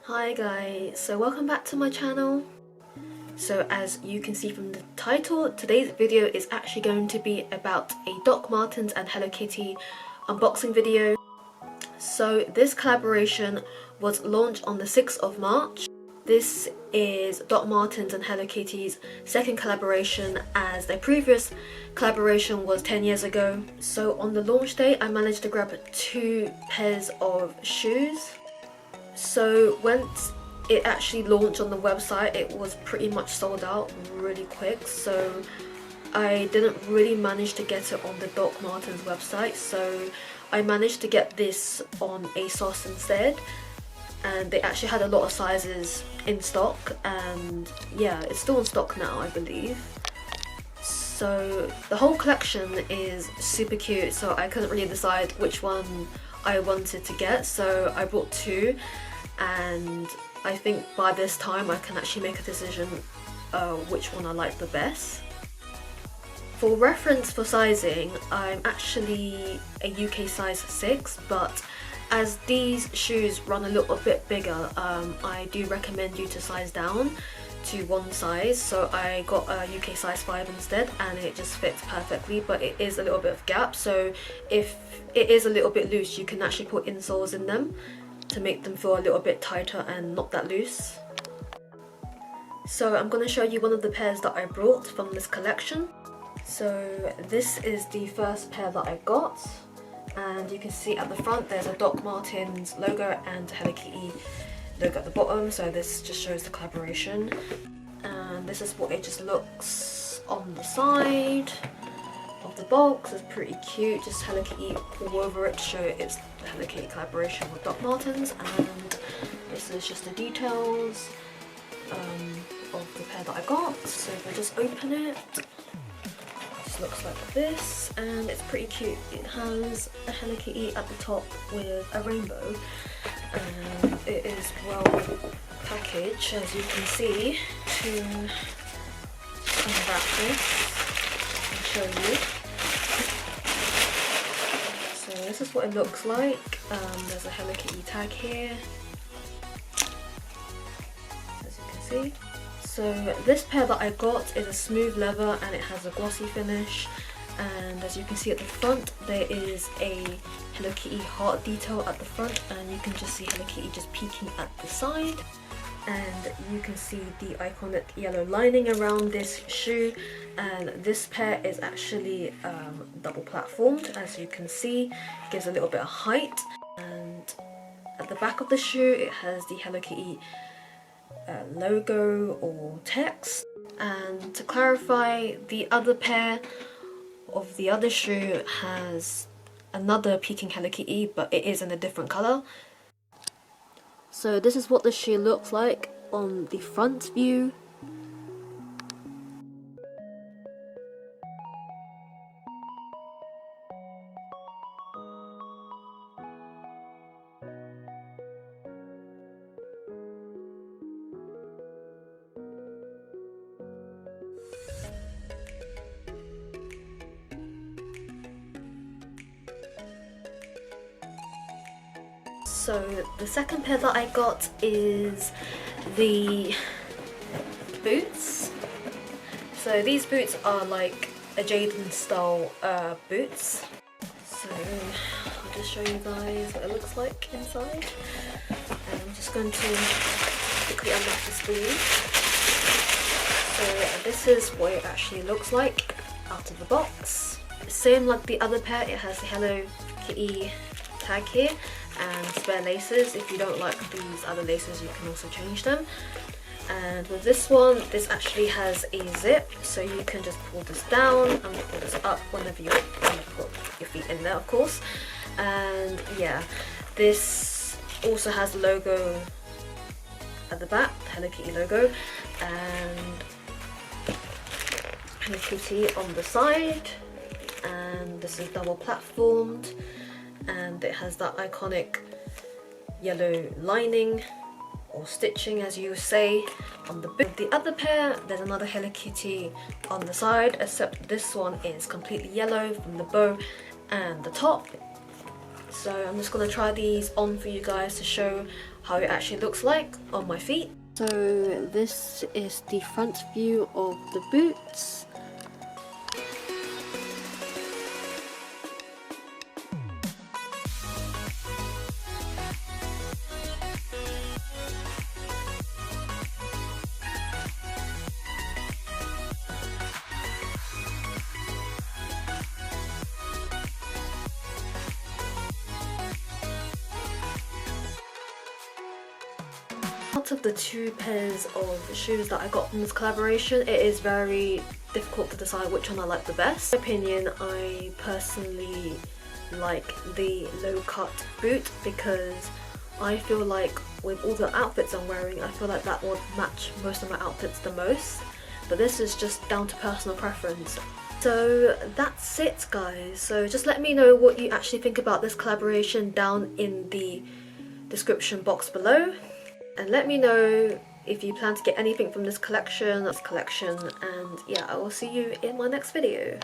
Hi guys, so welcome back to my channel. So as you can see from the title, today's video is actually going to be about a Doc Martens and Hello Kitty unboxing video. So this collaboration was launched on the 6th of March. This is Doc Martens and Hello Kitty's second collaboration, as their previous collaboration was 10 years ago. So on the launch day I managed to grab 2 pairs of shoes. So once it actually launched on the website, it was pretty much sold out really quick, so I didn't really manage to get it on the Doc Martens website, so I managed to get this on ASOS instead, and they actually had a lot of sizes in stock, and yeah, it's still in stock now, I believe. So the whole collection is super cute, so I couldn't really decide which one I wanted to get, so I bought 2, and I think by this time I can actually make a decision which one I like the best. For reference for sizing, I'm actually a UK size 6, but as these shoes run a little bit bigger, I do recommend you to size down to 1 size, so I got a UK size 5 instead, and it just fits perfectly, but it is a little bit of gap, so if it is a little bit loose you can actually put insoles in them to make them feel a little bit tighter and not that loose. So I'm going to show you one of the pairs that I brought from this collection. So this is the first pair that I got, and you can see at the front there's a Doc Martens logo and a Hello Kitty logo at the bottom, so this just shows the collaboration. And this is what it just looks on the side of the box. It's pretty cute, just Hello Kitty all over it to show it's the Hello Kitty collaboration with Doc Martens. And this is just the details of the pair that I got. So if I just open it, just looks like this, and it's pretty cute. It has a Hello Kitty at the top with a rainbow, and it is well packaged, as you can see, to unwrap this and show you. So this is what it looks like. There's a Hello Kitty tag here, as you can see. So this pair that I got is a smooth leather, and it has a glossy finish, and as you can see at the front there is a Hello Kitty heart detail at the front, and you can just see Hello Kitty just peeking at the side, and you can see the iconic yellow lining around this shoe. And this pair is actually double platformed, as you can see. It gives a little bit of height, and at the back of the shoe it has the Hello Kitty logo or text. And to clarify, the other pair of the other shoe has another peeking Hello Kitty, but it is in a different colour. So this is what the shoe looks like on the front view. So the second pair that I got is the boots. So these boots are like a Jaden style boots. So I'll just show you guys what it looks like inside. And I'm just going to quickly unlock the sleeve. So this is what it actually looks like out of the box. Same like the other pair, it has the Hello Kitty tag here and spare laces. If you don't like these other laces you can also change them. And with this one, this actually has a zip, so you can just pull this down and pull this up whenever you want to put your feet in there, of course. And yeah, this also has the logo at the back, the Hello Kitty logo, and Hello Kitty on the side. And this is double platformed, and it has that iconic yellow lining or stitching, as you say, on the boot. The other pair, there's another Hello Kitty on the side, except this one is completely yellow from the bow and the top. So I'm just going to try these on for you guys to show how it actually looks like on my feet. So this is the front view of the boots. Out of the two pairs of shoes that I got from this collaboration, it is very difficult to decide which one I like the best. In my opinion, I personally like the low cut boot because I feel like with all the outfits I'm wearing, I feel like that would match most of my outfits the most. But this is just down to personal preference. So that's it, guys. So just let me know what you actually think about this collaboration down in the description box below. And let me know if you plan to get anything from this collection, and yeah, I will see you in my next video.